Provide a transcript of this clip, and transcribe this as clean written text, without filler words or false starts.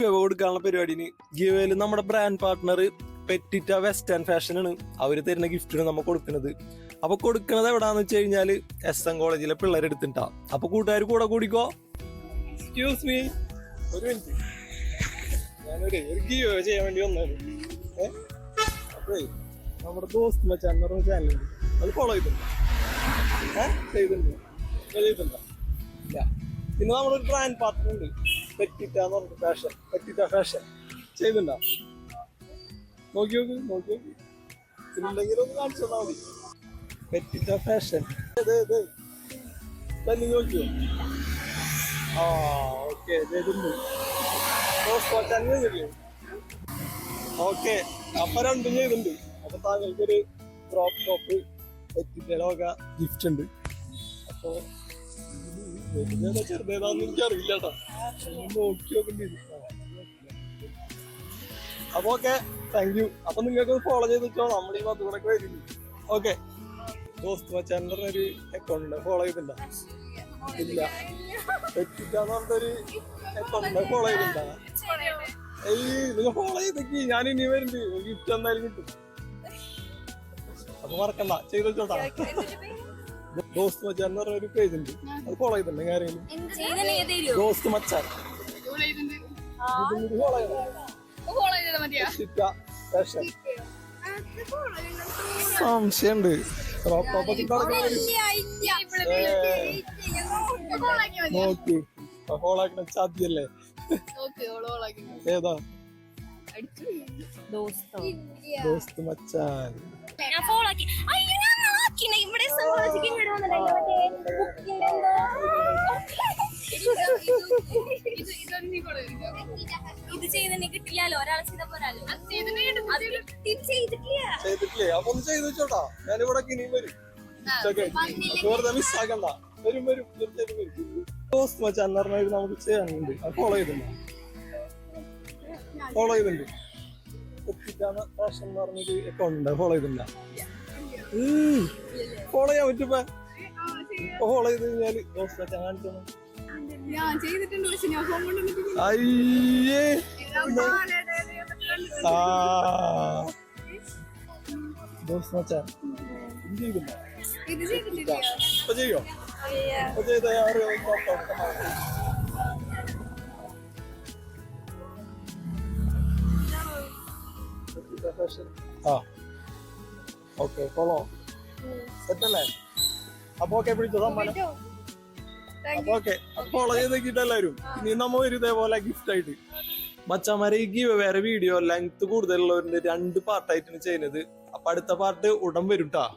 കൊടുക്കാനുള്ള പരിപാടിന് ഗിവേല് നമ്മുടെ brand partner പെറ്റിറ്റ western fashion ആണ്. അവര് തരുന്ന ഗിഫ്റ്റാണ് നമ്മൾ കൊടുക്കുന്നത്. അപ്പൊ കൊടുക്കുന്നത് എവിടാന്ന് വെച്ച് കഴിഞ്ഞാല് SM കോളേജിലെ പിള്ളേർ എടുത്തിട്ടാ. അപ്പൊ കൂട്ടുകാർ കൂടെ കൂടിക്കോ. എക്സ്ക്യൂസ് മീ, ഒരു മിനിറ്റ്, ഞാനൊരു ഗിവ് ചെയ്യാൻ വേണ്ടി വന്നായിരുന്നു. അപ്പേ നമ്മുടെ ദോസ്ത് മച്ചാൻ എന്ന് പറഞ്ഞ ചാനലുണ്ട്, അത് ഫോളോ ചെയ്തിട്ടുണ്ടോ? ചെയ്തിട്ടുണ്ടോ? ഇല്ല. പിന്നെ നമ്മളൊരു ബ്രാൻഡ് പാർട്ട്ണർ ഉണ്ട്, പെറ്റിറ്റ എന്ന് പറഞ്ഞ ഫാഷൻ, പെറ്റിറ്റ ഫാഷൻ ചെയ്തിട്ടുണ്ടോ? നോക്കി പിന്നുണ്ടെങ്കിലും ഒന്ന് കാണിച്ചു തന്നാ മതി. പെറ്റിറ്റ ഫാഷൻ തന്നെ നോക്കിയോ? ആ ഓക്കെ, ചെയ്തിട്ടുണ്ട്. ഓക്കെ, അപ്പൊ രണ്ടും ചെയ്തിട്ടുണ്ട്. അപ്പൊ താങ്കൾക്കൊരു ക്രോപ്പ് ടോപ്പ് പെറ്റിറ്റയുടെ ഒക്കെ ഗിഫ്റ്റ് ഉണ്ട്. അപ്പൊ ചെറുതേതാന്ന് എനിക്കറിയില്ല കേട്ടോ, നോക്കി നോക്കേണ്ടി വരും. അപ്പൊ ഓക്കെ, താങ്ക് യു. അപ്പൊ നിങ്ങൾക്ക് ഫോളോ ചെയ്ത് വെച്ചോ, നമ്മൾ ഈ ഭാഗത്ത് കൂടെ വരുന്നു. ഓക്കെ, ദോസ്ത് മച്ചാൻ്റെ ഒരു അക്കൗണ്ട് ഉണ്ട്, ഫോളോ ചെയ്തിട്ടുണ്ടോ? ഇല്ല. പെറ്റിറ്റാന്ന് പറഞ്ഞൊരു അക്കൗണ്ട് ഫോളോ ചെയ്തിട്ടുണ്ടോ? നിങ്ങൾ ഫോളോ ചെയ്തേക്ക്, ഞാൻ ഇനി വരുന്നുണ്ട്, ഗിഫ്റ്റ് എന്തായാലും കിട്ടും. അപ്പൊ മറക്കണ്ട, ചെയ്ത് വെച്ചോട്ടാ. ദോസ്ത് മച്ചാൻ എന്ന് പറഞ്ഞ ഒരു പേജ് ഉണ്ട്, അത് ഫോളോ ചെയ്തിട്ടുണ്ട് ആരെങ്കിലും? ദോസ്ത് മച്ചാൻ സംശയമുണ്ട്. നോക്കി ഫോളാക്കണ ചാദ്യല്ലേ? ഏതാ? ദോസ്ത് മച്ചാൻ. ഇത് ചെയ്തേ കിട്ടില്ലല്ലോ, ഒരാൾ ചെയ്ത പോരാലോ. ചെയ്തിട്ടില്ലേ? അപ്പൊ ഒന്ന് ചെയ്ത് വെച്ചോട്ടാ, ഞാനിവിടെ ഇനിയും വരും. വെറുതെ മിസ്സാക്കണ്ട, വരും. ദോസ്ത് മച്ചാൻ എന്ന് പറഞ്ഞാൽ നമുക്ക് ചെയ്യാനുണ്ട്, അത് ഫോളോ ചെയ്തിട്ടുണ്ട്. ഫാഷൻ എന്ന് പറഞ്ഞൊരു അക്കൗണ്ട് ഉണ്ട്, ഫോളോ ചെയ്തിട്ടുണ്ട? ഫോളോ ചെയ്യാൻ പറ്റുമ്പോ ഫോളോ ചെയ്ത് കഴിഞ്ഞാല് ദോസ്ത് മച്ചാൻ കാണിച്ചു. അയ്യേ, ദോസ്ത് മച്ചാൻ ഇപ്പൊ ചെയ്യോ? ഇപ്പൊ ചെയ്ത ആ ഓക്കെ, ഫോളോ സെറ്റ് അല്ലേ? അപ്പൊ ഓക്കെ, പിടിച്ചോ സമ്മാനം. അപ്പൊ ഓക്കെ, ഫോളോ ചെയ്തേക്കിട്ട് എല്ലാവരും ഇനി നമ്മ വരും ഇതേപോലെ ഗിഫ്റ്റ് ആയിട്ട്. മച്ചാമാരെ, ഈ ഗീവ് വേറെ വീഡിയോ ലെങ്ത് കൂടുതലുള്ളവരുടെ 2 പാർട്ടായിട്ടാണ് ചെയ്യുന്നത്. അപ്പൊ അടുത്ത പാർട്ട് ഉടൻ വരും ട്ടാ.